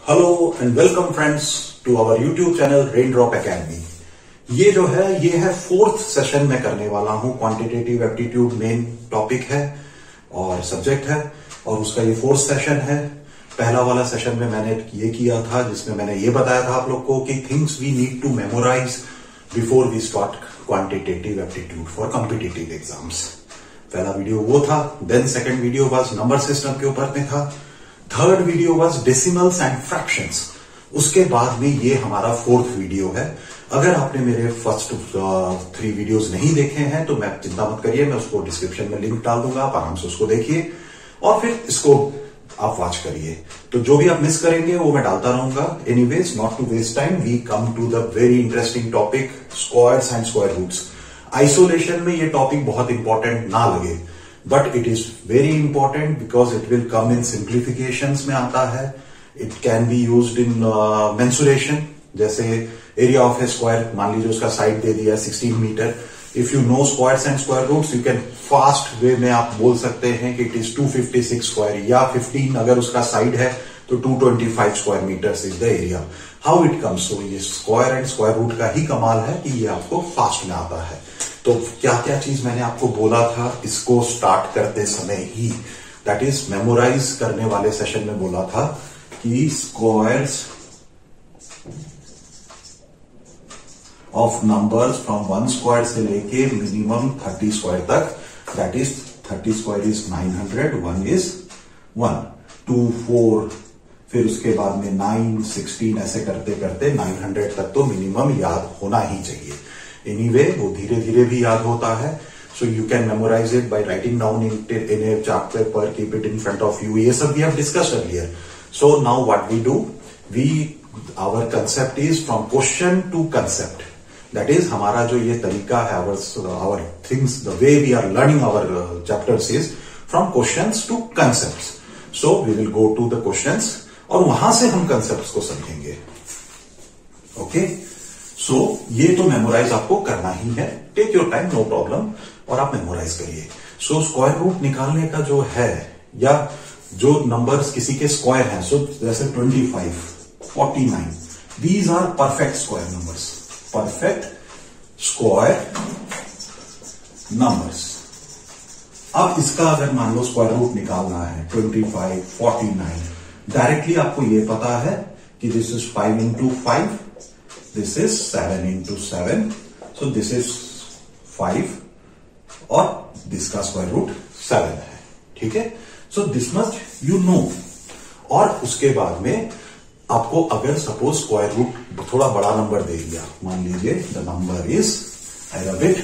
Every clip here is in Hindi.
Hello and welcome friends to our YouTube channel Raindrop Academy. ये जो है ये है फोर्थ सेशन में करने वाला हूं। क्वांटिटेटिव एप्टीट्यूड मेन टॉपिक है और सब्जेक्ट है और उसका ये फोर्थ सेशन है। पहला वाला सेशन में मैंने ये किया था जिसमें मैंने ये बताया था आप लोग को कि things we need to memorise before we start quantitative aptitude for competitive exams. पहला वीडियो वो था। Then second video was number system के ऊपर में था। Third video was decimals and fractions. उसके बाद में ये हमारा फोर्थ वीडियो है। अगर आपने मेरे फर्स्ट 3 वीडियोस नहीं देखे हैं तो मैं चिंता मत करिए, मैं उसको डिस्क्रिप्शन में लिंक डाल दूंगा, आप आराम से उसको देखिए और फिर इसको आप वॉच करिए। तो जो भी आप मिस करेंगे वो मैं डालता रहूंगा। Anyways, not to waste time, we come to the very interesting topic squares and square roots. Isolation में ये टॉपिक बहुत इंपॉर्टेंट ना लगे but it is very important because it will come in simplifications में आता है। It can be used in mensuration, जैसे एरिया ऑफ ए स्क्वायर, मान लीजिए उसका साइड दे दिया 16 metre. If you know squares and square roots you can fast way में आप बोल सकते हैं कि इट इज 256 स्क्वायर या 15 अगर उसका साइड है तो 225 square metres is the area. How it comes? So ये स्क्वायर एंड स्क्वायर रूट का ही कमाल है कि ये आपको फास्ट में आता है। तो क्या क्या चीज मैंने आपको बोला था इसको स्टार्ट करते समय ही, दैट इज मेमोराइज करने वाले सेशन में बोला था कि squares of numbers from 1 square से लेके मिनिमम 30 स्क्वायर तक, that is 30 square is 900, 1 is 1, 2, 4, फिर उसके बाद में 9, 16 ऐसे करते करते 900 तक तो मिनिमम याद होना ही चाहिए। एनीवे वो धीरे धीरे भी याद होता है। So you can memorise it by writing down in a chart paper, keep it in front of you. ये सब we have discussed earlier. So now what we do, our concept is from question to concept. That is हमारा जो ये तरीका है, our things, the way we are learning our chapters is from questions to concepts. So we will go to the questions और वहां से हम कंसेप्ट्स को समझेंगे। ओके, सो ये तो मेमोराइज आपको करना ही है। Take your time, no problem, और आप मेमोराइज करिए। सो स्क्वायर रूट निकालने का जो है या जो नंबर्स किसी के स्क्वायर हैं, सो जैसे 25, 49, these are perfect square numbers, perfect square numbers. अब इसका अगर मान लो स्क्वायर रूट निकालना है 25, 49, डायरेक्टली आपको ये पता है कि this is 5 into 5, this is 7 into 7, so this is 5 और जिसका स्क्वायर रूट 7 है। ठीक है, so this must you know. और उसके बाद में आपको अगर सपोज स्क्वायर रूट थोड़ा बड़ा नंबर दे दिया, मान लीजिए the number is Arabic,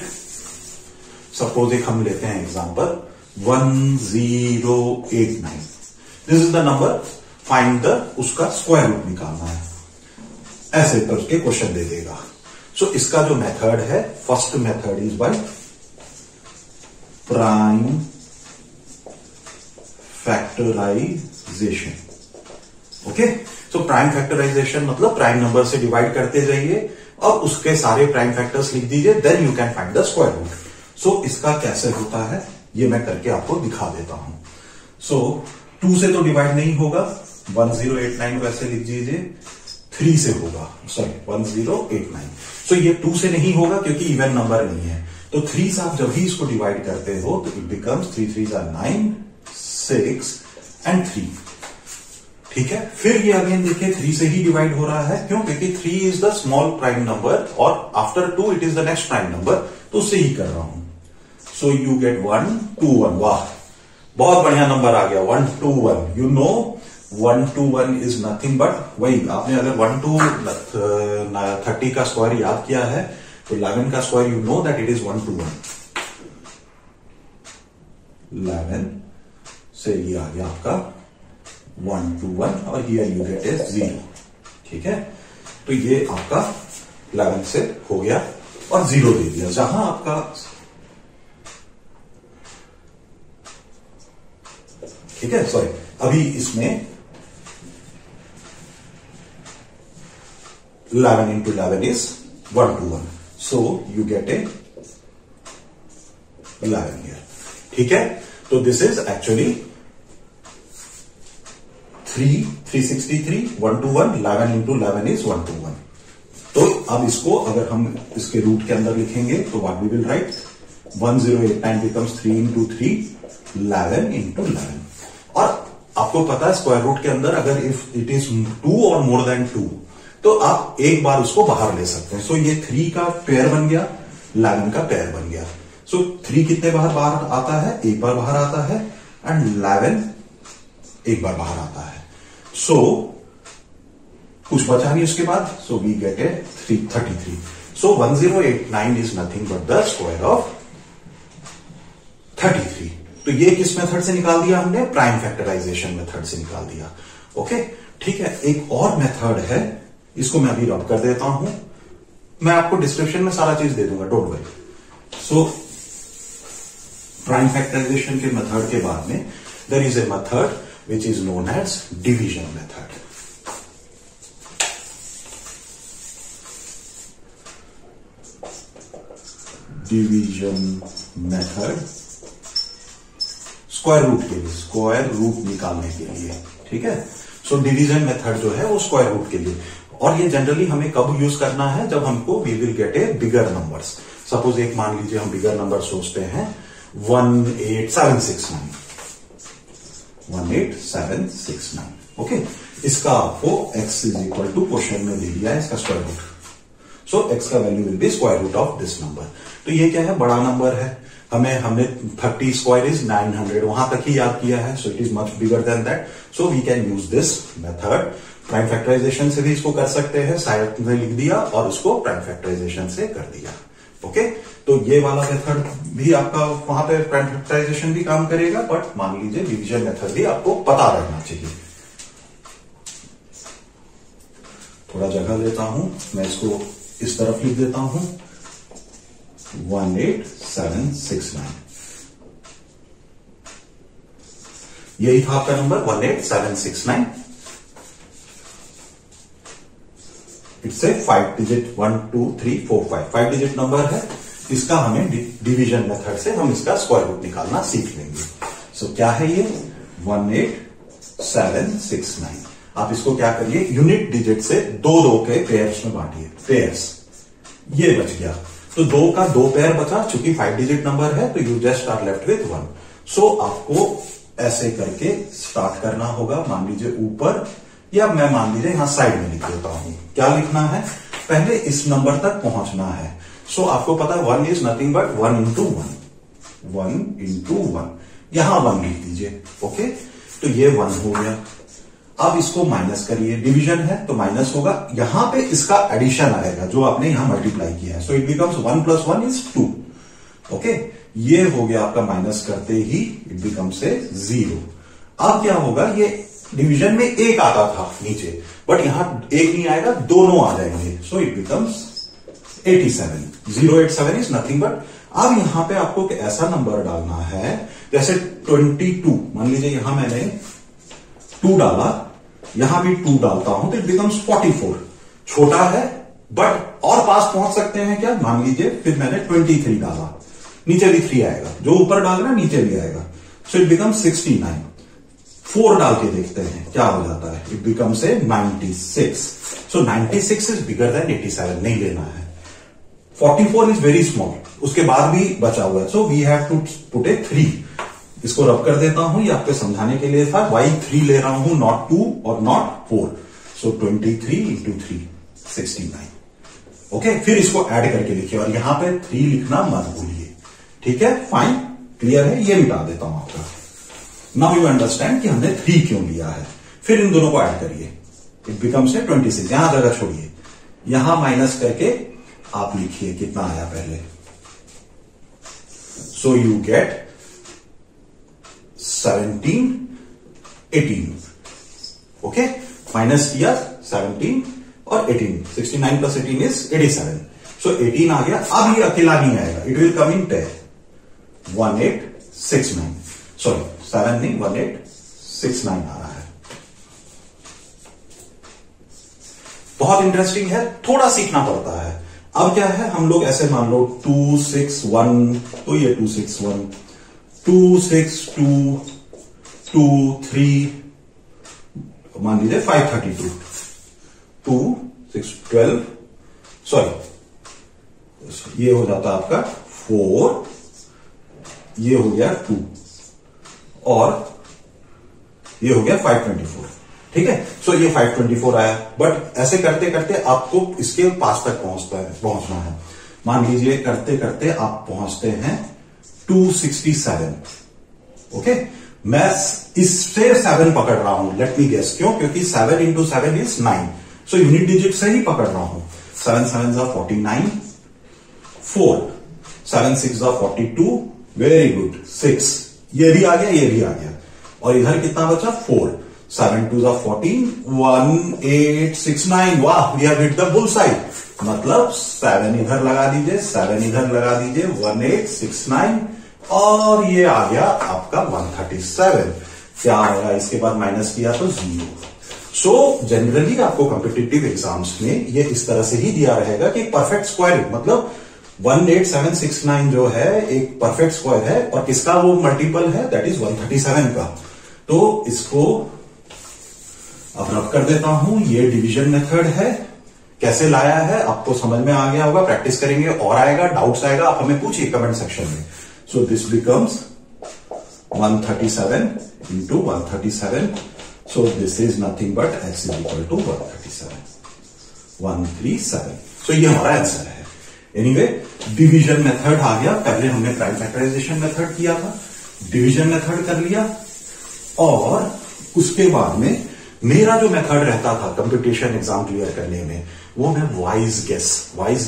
suppose एक हम लेते हैं example 1089, this is the number, find the उसका स्क्वायर रूट निकालना है, ऐसे करके क्वेश्चन दे देगा। सो इसका जो मेथड है, first method is by prime factorisation. Okay, so prime factorisation मतलब प्राइम नंबर से डिवाइड करते जाइए और उसके सारे प्राइम फैक्टर्स लिख दीजिए, then you can find the square root. So इसका कैसे होता है ये मैं करके आपको दिखा देता हूं। सो 2 से तो डिवाइड नहीं होगा, 1089 को ऐसे लिख दीजिए, 3 से होगा, सॉरी 1089। सो ये 2 से नहीं होगा क्योंकि इवन नंबर नहीं है, तो 3 से आप जब भी इसको डिवाइड करते हो तो it becomes 3 3s are 9, 6 and 3। ठीक है, फिर ये अगेन देखिए 3 से ही डिवाइड हो रहा है, क्यों? क्योंकि 3 is the small prime number और after 2 it is the next prime number, तो उससे ही कर रहा हूं। सो यू गेट 1 2 1, वाह बहुत बढ़िया नंबर आ गया, 1 2 1। You know 1 2 1 is nothing but वही, आपने अगर 1 to 30 का स्क्वायर याद किया है तो 11 का square you know that it is 1 to 1। 11 से ये आ गया आपका 1 to 1 और हियर यू गेट इज 0। ठीक है, तो ये आपका 11 से हो गया और 0 दे दिया। जहां आपका ठीक है, सॉरी अभी इसमें 11 into 11 is 1 to 1, so you get a 11 here. ठीक है, तो this is actually 363 1 to 1 11 into 11 is 1 to 1. तो अब इसको अगर हम इसके रूट के अंदर लिखेंगे तो what we will write 1089 becomes 3 into 3 11 into 11. और आपको पता है स्क्वायर रूट के अंदर अगर इफ इट इज 2 और मोर देन 2 तो आप एक बार उसको बाहर ले सकते हैं. सो ये 3 का पेयर बन गया, 11 का पेयर बन गया. सो 3 कितने बाहर आता है? एक बार बाहर आता है. एंड 11 एक बार बाहर आता है. सो कुछ बचा नहीं उसके बाद. So we get a 33. So 1089 is nothing but the square of 33. तो ये किस मेथड से निकाल दिया हमने? प्राइम फैक्टराइजेशन मेथड से निकाल दिया. ओके, ठीक है. एक और मेथड है, इसको मैं अभी रब कर देता हूं. मैं आपको डिस्क्रिप्शन में सारा चीज दे दूंगा, don't worry. So prime factorization के मेथड के बाद में there is a method which is known as division method. Division method square root के लिए, स्क्वायर रूट निकालने के लिए. ठीक है. सो डिवीजन मेथड जो है वो स्क्वायर रूट के लिए. और ये जनरली हमें कब यूज करना है? जब हमको we will get a bigger numbers. Suppose एक मान लीजिए हम बिगर नंबर सोचते हैं 18769. 18769. ओके, इसका आपको x is equal to question में दे दिया है इसका स्क्वायर रूट. सो x का value will be square root of this number. तो ये क्या है? बड़ा नंबर है. हमने 30 स्क्वायर इज 900 वहां तक ही याद किया है. So it is much bigger than that. So we can use this method. Prime factorization से भी इसको कर सकते हैं. साइड में लिख दिया और उसको प्राइम फैक्टराइजेशन से कर दिया. ओके, तो ये वाला मेथड भी आपका वहां पे प्राइम फैक्टराइजेशन भी काम करेगा. बट मान लीजिए डिवीजन मेथड भी आपको पता रहना चाहिए. थोड़ा जगह लेता हूं, मैं इसको इस तरफ लिख देता हूं 18769. यही था आपका number 18769. It's a 5 digit 1 2 3 4 5 digit number है. इसका हमें डिवीजन मेथड से हम इसका स्क्वायर रूट निकालना सीख लेंगे. सो क्या है ये 18769. आप इसको क्या करिए, यूनिट डिजिट से दो के पेयर्स में बांटिए. पेयर्स ये बच गया. तो 2 का 2 पेयर बचा. चूंकि 5 डिजिट नंबर है तो you just are left with 1. So आपको ऐसे करके स्टार्ट करना होगा. मान लीजिए ऊपर, या मैं मान लीजिए यहां साइड में लिख देता हूं. क्या लिखना है? पहले इस नंबर तक पहुंचना है. सो आपको पता है 1 is nothing but 1 into 1. 1 into 1. यहां 1 लिख दीजिए. ओके, तो ये 1 हो गया. अब इसको माइनस करिए. डिवीजन है तो माइनस होगा. यहां पे इसका एडिशन आएगा जो आपने यहां मल्टीप्लाई किया है. So it becomes 1 + 1 is 2. Okay, ये हो गया आपका. माइनस करते ही इट बिकम्स ए 0. अब क्या होगा? ये डिवीजन में 1 आता था नीचे, बट यहां 1 नहीं आएगा, दोनों आ जाएंगे. So it becomes 87. 087 is nothing but. अब यहां पे आपको ऐसा नंबर डालना है जैसे 22. मान लीजिए यहां मैंने 2 डाला, यहां भी 2 डालता हूं तो इट बिकम्स 44. छोटा है बट और पास पहुंच सकते हैं क्या? मान लीजिए फिर मैंने 23 डाला, नीचे भी 3 आएगा. जो ऊपर डाल रहा है नीचे भी आएगा. So it becomes 69. 4 डाल के देखते हैं क्या हो जाता है. It becomes a 96. So 96 is bigger than 87. नहीं लेना है. 44 इज वेरी स्मॉल, उसके बाद भी बचा हुआ है. So we have to put a 3. इसको रब कर देता हूं, ये आपके समझाने के लिए था. वाई 3 ले रहा हूं, नॉट 2 और नॉट 4. So 23 into 3 69. ओके, फिर इसको ऐड करके लिखिए और यहां पे 3 लिखना मत भूलिए. ठीक है, फाइन, क्लियर है. ये मिटा देता हूं आपका. नाउ यू अंडरस्टैंड कि हमने 3 क्यों लिया है. फिर इन दोनों को ऐड करिए. It becomes a 26. यहां जगह छोड़िए, यहां माइनस करके आप लिखिए कितना आया पहले. So you get 17 18. Okay, minus किया 17 और 18. 69 + 18 इज 87. सो 18 आ गया. अब ये अकेला नहीं आएगा, it will come in pair. 1869. Sorry 7 नहीं, 1869 आ रहा है. बहुत इंटरेस्टिंग है, थोड़ा सीखना पड़ता है. अब क्या है, हम लोग ऐसे मान लो 261, तो ये 261, 262, 2 3, तो मान लीजिए 532, 2 6 12, सॉरी ये हो जाता आपका 4, ये हो गया 2 और ये हो गया 524। ठीक है, सो ये 524 आया। बट ऐसे करते करते आपको इसके पास तक पहुंचना है। मान लीजिए करते करते आप पहुंचते हैं 267। ओके, मैं इससे 7 पकड़ रहा हूं, लेट मी गेस। क्यों? क्योंकि 7 into 7 is 9, so unit digit से ही पकड़ रहा हूं। 7 7 are 49, 4 7 6 are 42, वेरी गुड, 6, ये भी आ गया, ये भी आ गया। और इधर कितना बचा? 4 7 2 are 14, 1 8 6 9, वाह, we have hit the bullseye. मतलब 7 इधर लगा दीजिए, 7 इधर लगा दीजिए, 1 8 6 9, और ये आ गया आपका 137। क्या आएगा इसके बाद माइनस किया तो 0। सो जनरली आपको कॉम्पिटिटिव एग्जाम्स में ये इस तरह से ही दिया रहेगा कि परफेक्ट स्क्वायर, मतलब 18769 जो है एक परफेक्ट स्क्वायर है, और किसका वो मल्टीपल है? दैट इज 137 का। तो इसको अब रब कर देता हूं। ये डिवीजन मेथड है, कैसे लाया है आपको समझ में आ गया होगा। प्रैक्टिस करेंगे और आएगा, डाउट्स आएगा, आप हमें पूछिए कमेंट सेक्शन में। So this becomes 137 into 137, so this is nothing but x is equal to 137। so ये हमारा आंसर है। एनीवे, डिवीजन मेथड आ गया। पहले हमने प्राइम फैक्टराइजेशन मेथड किया था, डिवीजन मेथड कर लिया, और उसके बाद में मेरा जो मेथड रहता था कंपटीशन एग्जाम क्लियर करने में, वो मैं wise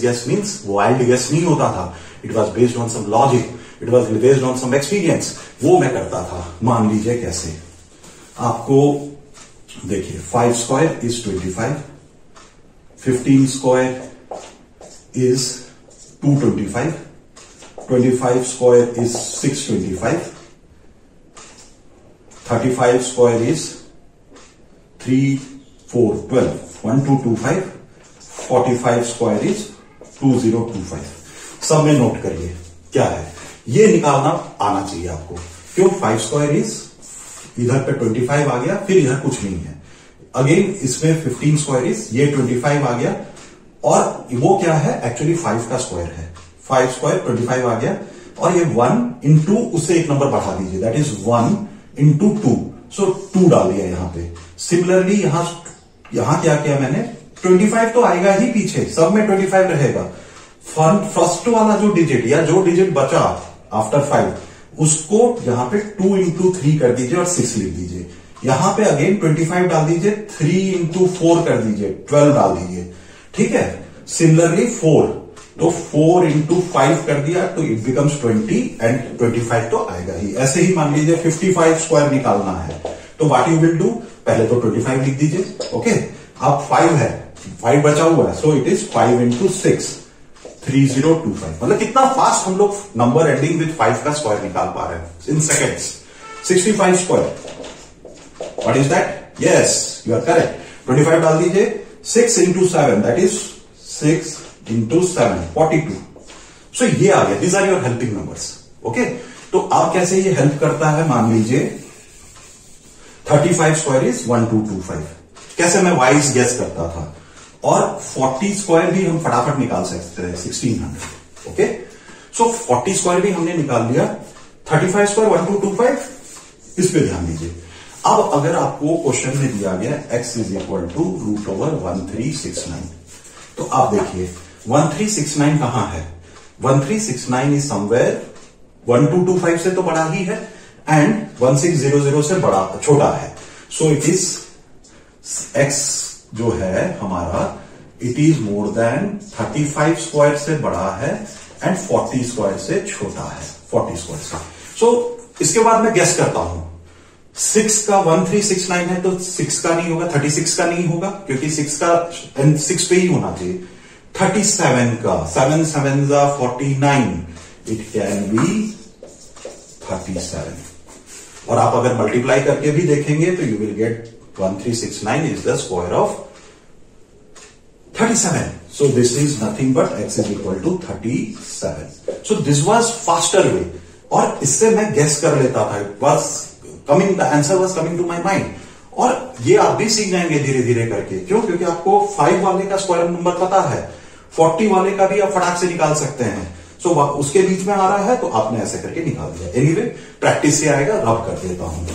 guess means wild guess नहीं होता था। It was based on some logic, it was based on some experience, वो मैं करता था। मान लीजिए कैसे, आपको देखिए 5 square is 25, 15 square is 225, 25 square is 625, 35 square is 3 4 12, 1225, 45 square is 2025। सब में नोट करिए क्या है, ये निकालना आना चाहिए आपको। क्यों? 5 स्क्वायर इज, इधर पे 25 आ गया, फिर इधर कुछ नहीं है। अगेन इसमें 15 स्क्वायर इज, ये 25 आ गया, और वो क्या है? एक्चुअली 5 का स्क्वायर है। 5 स्क्वायर 25 आ गया, और ये 1 इंटू उससे एक नंबर बढ़ा दीजिए, दैट इज 1 इंटू 2, सो 2 डाल दिया यहां पे। सिमिलरली यहां क्या किया मैंने? 25 तो आएगा ही पीछे, सब में 25 रहेगा। फर्स्ट वाला जो डिजिट या जो डिजिट बचा आफ्टर 5, उसको यहां पे 2 इंटू 3 कर दीजिए और 6 लिख दीजिए। यहां पे अगेन 25 डाल दीजिए, 3 इंटू 4 कर दीजिए, 12 डाल दीजिए। ठीक है, सिमिलरली 4, तो 4 इंटू 5 कर दिया, तो इट बिकम्स 20, एंड 25 तो आएगा ही। ऐसे ही मान लीजिए 55 स्क्वायर निकालना है, तो व्हाट यू विल डू, पहले तो 25 लिख दीजिए। ओके, अब 5 है, 5 बचा हुआ है, सो इट इज 5 इंटू 6, 3025। मतलब कितना फास्ट हम लोग नंबर एंडिंग विद 5 का स्क्वायर निकाल पा रहे हैं in seconds. 65 square, what is that? Yes, you are correct. 25 डाल दीजिए, 6 into 7, that is 6 into 7, 42। So ये आ गया, these are your helping numbers. Okay, तो अब कैसे ये हेल्प करता है? मान लीजिए 35 स्क्वायर इज 1225, कैसे मैं वाइज गेस करता था। और 40 स्क्वायर भी हम फटाफट निकाल सकते हैं, 1600। ओके, सो 40 स्क्वायर भी हमने निकाल लिया। 35 स्क्वायर 1225, इस पे ध्यान दीजिए। अब अगर आपको क्वेश्चन में दिया गया x इज इक्वल टू √1369, तो आप देखिए 1369 कहां है? 1369 इज समवेयर 1225 से तो बड़ा ही है, एंड 1600 से बड़ा छोटा है। सो इट इज x जो है हमारा, it is more than 35 square से बड़ा है, एंड 40 स्क्वायर से छोटा है, 40 स्क्वायर से। सो इसके बाद मैं गेस करता हूं, 6 का 1369 है, तो 6 का नहीं होगा, 36 का नहीं होगा, क्योंकि 6 का एंड 6 पे ही होना चाहिए। 37 का, 7 7 49, इट कैन बी 37। और आप अगर मल्टीप्लाई करके भी देखेंगे तो you will get 1369 is the square of 37. So this is nothing but x is equal to 37. So this was faster way. और इससे मैं गेस कर लेता था, the answer was coming to my mind. और ये आप भी सीख जाएंगे धीरे धीरे करके। क्यों? क्योंकि आपको 5 वाले का स्क्वायर नंबर पता है, 40 वाले का भी आप फटाक से निकाल सकते हैं। सो उसके बीच में आ रहा है तो आपने ऐसे करके निकाल दिया। एनीवे प्रैक्टिस से आएगा, रब कर देता हूं।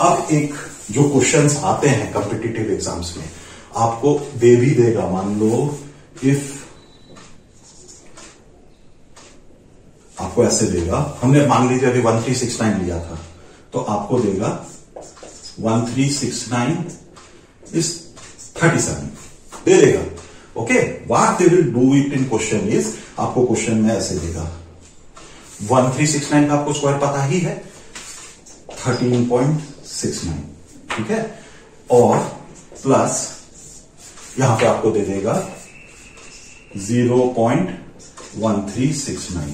अब एक जो क्वेश्चंस आते हैं कॉम्पिटिटिव एग्जाम्स में, आपको दे भी देगा। मान लो इफ आपको ऐसे देगा, हमने मान लीजिए अभी 1369 लिया था, तो आपको देगा 1369 इज 37 दे देगा। Okay, what they will do it in question is, आपको क्वेश्चन में ऐसे देगा 1369 का आपको स्क्वायर पता ही है 13.69, ठीक है, और प्लस यहां पे आपको दे देगा 0.1369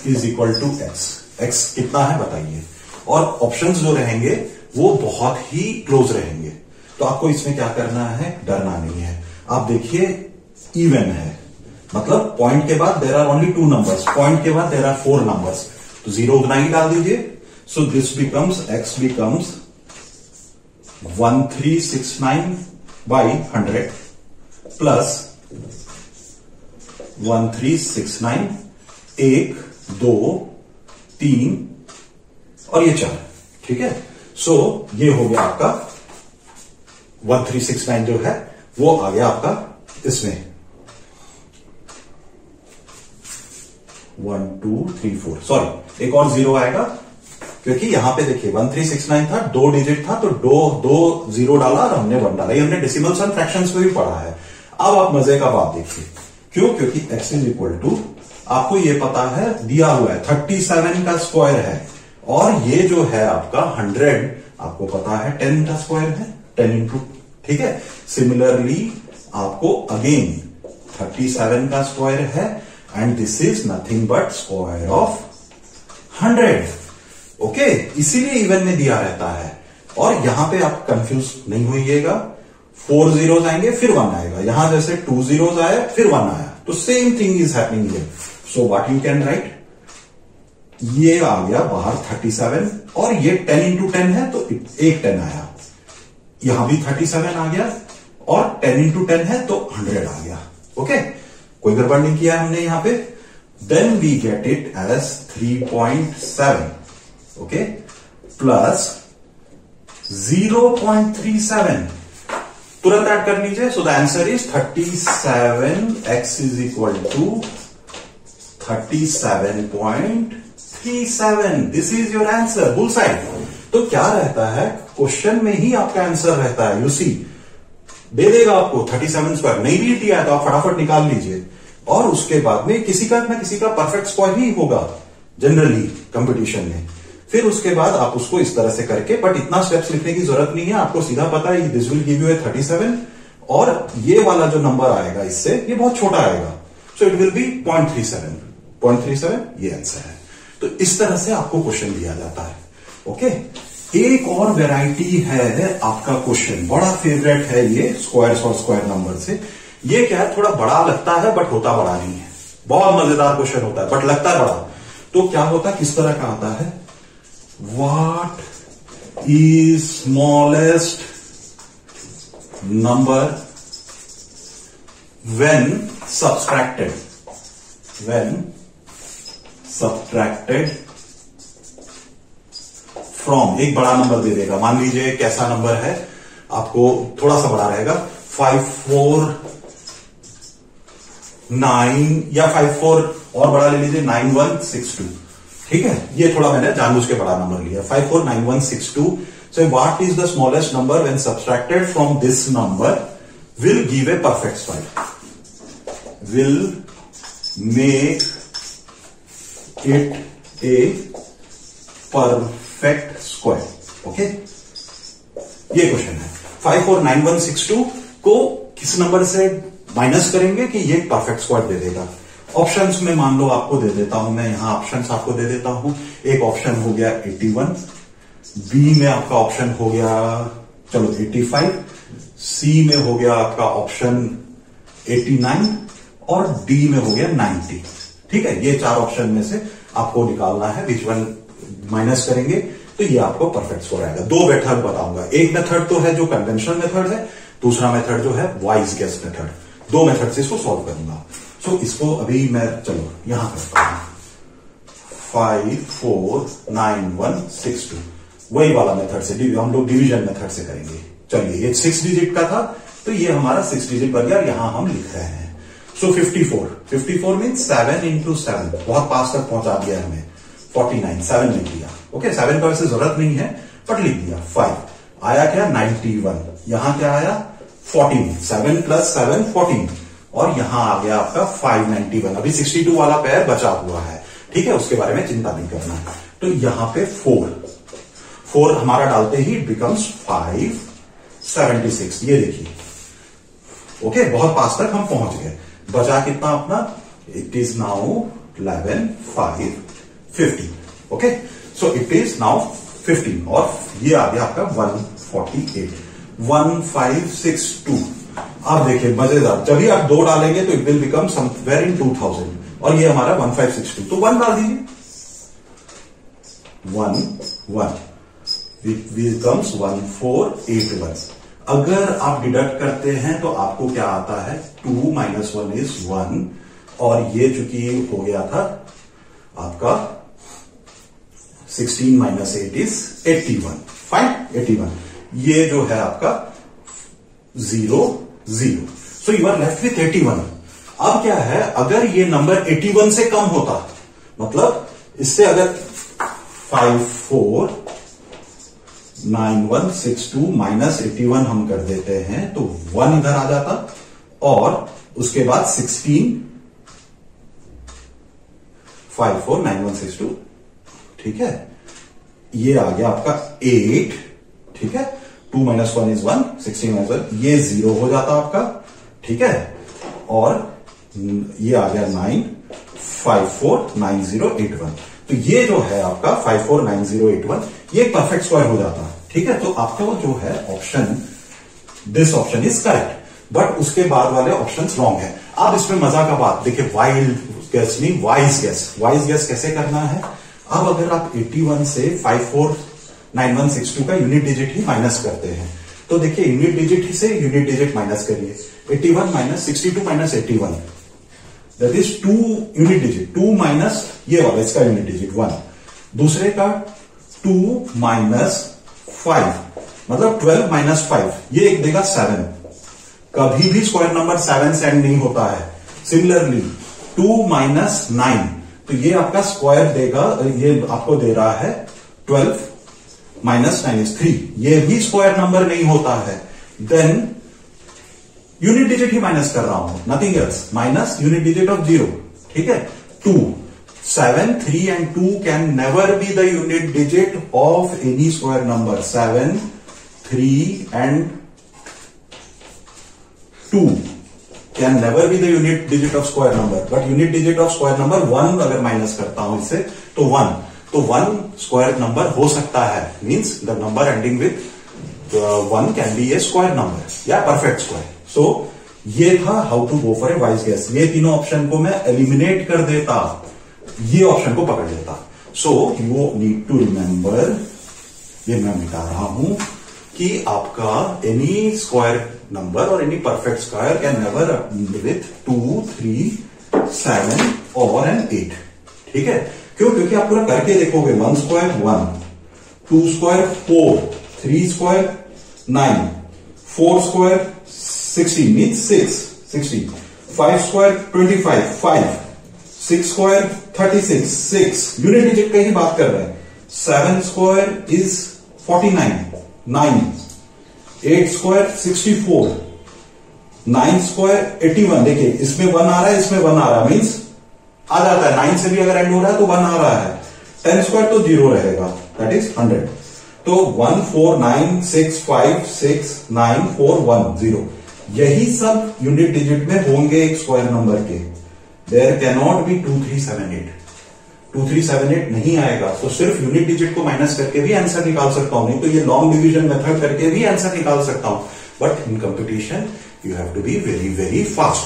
is equal to x. X कितना है बताइए, और ऑप्शंस जो रहेंगे वो बहुत ही क्लोज रहेंगे। तो आपको इसमें क्या करना है, डरना नहीं है। आप देखिए इवन है, मतलब पॉइंट के बाद there are only 2 numbers, point के बाद देर आर 4 नंबर्स, तो 0 उतना ही डाल दीजिए। So this becomes, x becomes 1369 by 100 plus 1369, 1 2 3 और ये 4, ठीक है। सो ये हो गया आपका 1369 जो है वो आ गया आपका इसमें 1 2 3 4, सॉरी एक और 0 आएगा, क्योंकि यहां पे देखिए 1369 था, 2 डिजिट था, तो दो 0 डाला और हमने 1 डाला। ये हमने डेसिमल्स एंड फ्रैक्शंस में भी पढ़ा है। अब आप मजे का बात देखिए, क्यों? क्योंकि x इज इक्वल टू, आपको ये पता है दिया हुआ है 37 का स्क्वायर है, और ये जो है आपका 100 आपको पता है 10 का स्क्वायर है, 10 इंटू, ठीक है। सिमिलरली आपको अगेन 37 का स्क्वायर है, and this is nothing but square of 100। Okay, इसीलिए इवन में दिया रहता है। और यहां पे आप कंफ्यूज नहीं होइएगा, 4 zeros आएंगे फिर 1 आएगा, यहां जैसे 2 zeros आए फिर 1 आया, तो same thing is happening here. So what you can write, ये आ गया बाहर 37, और ये 10 इंटू 10 है तो एक 10 आया, यहां भी 37 आ गया, और 10 इंटू 10 है तो 100 आ गया। ओके, कोई गड़बड़ नहीं किया हमने यहां पे। Then we get it as 3.7, okay, plus 0.37, तुरंत ऐड कर लीजिए। So the answer is 37, x is equal to 37.37। This is your answer, bullseye. तो क्या रहता है, क्वेश्चन में ही आपका आंसर रहता है। यू सी, दे देगा आपको 37 स्क्वायर, नहीं भी दिया है तो आप फटाफट निकाल लीजिए, और उसके बाद में किसी का ना किसी का परफेक्ट स्क्वायर ही होगा जनरली कंपटीशन में। फिर उसके बाद आप उसको इस तरह से करके, बट इतना स्टेप्स लिखने की जरूरत नहीं है, आपको सीधा पता है this will give U A 37, और ये वाला जो नंबर आएगा इससे ये बहुत छोटा आएगा, सो इट विल बी 0.37 ये आंसर है। तो इस तरह से आपको क्वेश्चन दिया जाता है। ओके, एक और वेराइटी है आपका क्वेश्चन, बड़ा फेवरेट है ये स्क्वायर्स और स्क्वायर नंबर से। ये क्या है, थोड़ा बड़ा लगता है बट होता बड़ा नहीं है, बहुत मजेदार क्वेश्चन होता है बट लगता है बड़ा। तो क्या होता है, किस तरह का आता है, What is smallest number when subtracted from, एक बड़ा नंबर दे देगा, मान लीजिए कैसा नंबर है, आपको थोड़ा सा बड़ा रहेगा 549, या 54 और बड़ा ले लीजिए 9162, ठीक है। ये थोड़ा मैंने जानबूझ के बड़ा नंबर लिया, 549162। So what is the smallest number when subtracted from this number will give a perfect square, will make it a perfect square. Okay, ये क्वेश्चन है। 549162 को किस नंबर से माइनस करेंगे कि ये परफेक्ट स्क्वायर दे देगा। ऑप्शंस में मान लो आपको दे देता हूं मैं, यहां ऑप्शंस आपको दे देता हूं। एक ऑप्शन हो गया 81, बी में आपका ऑप्शन हो गया चलो 85, सी में हो गया आपका ऑप्शन 89, और डी में हो गया 90। ठीक है, ये 4 ऑप्शन में से आपको निकालना है विच वन माइनस करेंगे तो ये आपको परफेक्ट स्कोर आएगा। दो मेथड बताऊंगा, एक मेथड तो है जो कन्वेंशनल मेथड है, दूसरा मेथड जो है वाइज गेस मेथड। दो मेथड से इसको सॉल्व करूंगा। सो इसको अभी मैं चलो यहां करता हूं 5 4 9 1 6 2, वही वाला मेथड से हम लोग डिवीजन मेथड से करेंगे। चलिए ये 6 डिजिट का था तो ये हमारा 6 डिजिट बन गया, यहां हम लिख रहे हैं। सो 54 मीन 7 इंटू 7, बहुत पास तक पहुंचा दिया हमें। 49 7 लिख दिया। ओके 7 का वैसे जरूरत नहीं है बट लिख दिया। 5 आया क्या 91, यहां क्या आया 14, 7 प्लस 7 14, और यहां आ गया आपका 591। अभी 62 वाला पेयर बचा हुआ है, ठीक है, उसके बारे में चिंता नहीं करना है। तो यहां पे 4 हमारा डालते ही इट बिकम्स 576, ये देखिए। ओके बहुत पास तक हम पहुंच गए। बचा कितना अपना, it is now 11 5 50। Okay so it is now 15, और ये आ गया आपका 148 1562। आप देखिए मजेदार, जब भी आप 2 डालेंगे तो it will become somewhere in 2000, और ये हमारा 1562, तो 1 डाल दीजिए। 1 इट बिकम्स 1481। अगर आप डिडक्ट करते हैं तो आपको क्या आता है 2 माइनस 1 इज 1, और ये चूंकि हो गया था आपका 16 माइनस 8 इज 81। फाइन 81, ये जो है आपका 0 0। So you are left with 81। अब क्या है, अगर ये नंबर 81 से कम होता, मतलब इससे अगर 549162 माइनस 81 हम कर देते हैं तो 1 इधर आ जाता, और उसके बाद 16 549162, ठीक है, ये आ गया आपका 8, ठीक है, 2 माइनस 1 इज 1, 16 माइनस 1, ये 0 हो जाता आपका, ठीक है, और ये आ गया 9 549081। तो ये जो है आपका 549081, ये परफेक्ट स्क्वायर हो जाता है, ठीक है। तो आपका जो है option, this option is correct, but उसके बाद वाले ऑप्शंस रॉन्ग है। अब इसमें मजा का बात देखिए, वाइल्ड गेस नहीं वाइज गेस। वाइज गेस कैसे करना है, अब अगर आप 81 से 549162 का यूनिट डिजिट ही माइनस करते हैं, तो देखिए यूनिट डिजिट से यूनिट डिजिट माइनस करिए। 81 minus 62 minus 81, that is 2 unit digit, 2 minus ये वाला इसका यूनिट डिजिट 1, दूसरे का 2 माइनस 5, मतलब 12 माइनस 5, ये एक देगा 7। कभी भी स्क्वायर नंबर 7 से एंड नहीं होता है। सिमिलरली 2 माइनस 9, तो ये आपका स्क्वायर देगा, ये आपको दे रहा है 12 माइनस 9 इज 3, ये भी स्क्वायर नंबर नहीं होता है। देन यूनिट डिजिट ही माइनस कर रहा हूं, nothing else, minus unit digit of 0, ठीक है। 2 7 3 and 2 can never be the unit digit of any square number. 7 3 and 2 can never be the unit digit of square number, but unit digit of square number 1 अगर माइनस करता हूं इससे तो 1, तो 1 स्क्वायर नंबर हो सकता है, means the number ending with 1 can be a square number या परफेक्ट स्क्वायर। सो ये था how to go for a wise guess. ये तीनों ऑप्शन को मैं एलिमिनेट कर देता, ये ऑप्शन को पकड़ लेता। So you need to remember, ये मैं मिटा रहा हूं कि आपका एनी स्क्वायर नंबर और any perfect square can never with 2 3 7 और एन 8, ठीक है। क्यों, क्योंकि आप पूरा करके देखोगे 1 square 1, 2 square 4, 3 square 9, 4 square 16 means 16, 5 square 25 5, 6 square 36 6, unit digit का ही बात कर रहे हैं। 7 स्क्वायर इज 49 9, 8 स्क्वायर 64, 9 स्क्वायर 81, देखिए इसमें 1 आ रहा है, इसमें 1 आ रहा है, मीन्स आ जाता है, 9 से भी अगर एंड हो रहा है तो 1 आ रहा है। 10 स्क्वायर तो 0 रहेगा, दैट इज 100। तो 1 4 9 6 5 6 9 4 1 0, यही सब यूनिट डिजिट में होंगे एक स्क्वायर नंबर के। देयर कैन नॉट बी 2378, 2378 नहीं आएगा। तो सिर्फ यूनिट डिजिट को माइनस करके भी आंसर निकाल सकता हूं, नहीं तो ये लॉन्ग डिवीजन मेथड करके भी आंसर निकाल सकता हूं, but in competition you have to be very very fast.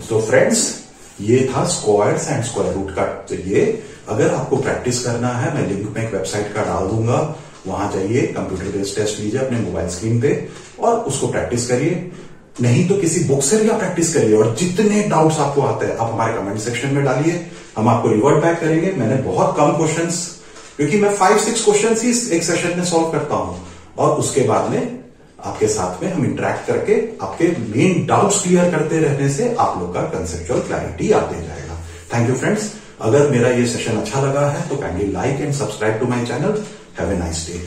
So friends, ये था स्क्वायर्स एंड स्क्वायर रूट का। तो ये अगर आपको प्रैक्टिस करना है, मैं लिंक में एक वेबसाइट का डाल दूंगा, वहां जाइए, कंप्यूटर बेस्ड टेस्ट लीजिए अपने मोबाइल स्क्रीन पे और उसको प्रैक्टिस करिए। नहीं तो किसी बुक से भी आप प्रैक्टिस करिए और जितने डाउट्स आपको आते हैं आप हमारे कमेंट सेक्शन में डालिए, हम आपको रिवर्ट बैक करेंगे। मैंने बहुत कम क्वेश्चंस, क्योंकि मैं 5-6 क्वेश्चंस ही एक सेशन में सॉल्व करता हूं और उसके बाद में आपके साथ में हम इंटरेक्ट करके आपके मेन डाउट्स क्लियर करते रहने से आप लोग का कंसेप्चुअल क्लैरिटी आते जाएगा। Thank you friends. अगर मेरा ये सेशन अच्छा लगा है तो kindly like and subscribe to my channel. Have a nice day.